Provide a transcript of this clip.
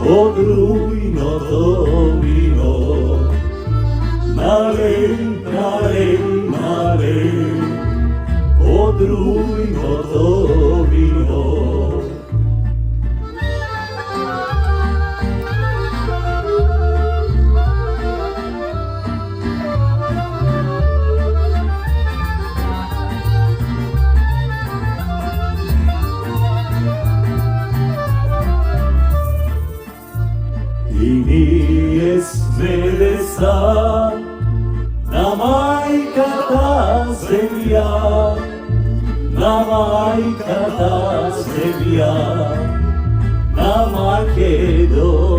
podrójno to wino. Nalej, nalej, nalej, podrójno to wino. I nije smedesa, na majka ta zemlja, na majka ta zemlja, na Makedonija.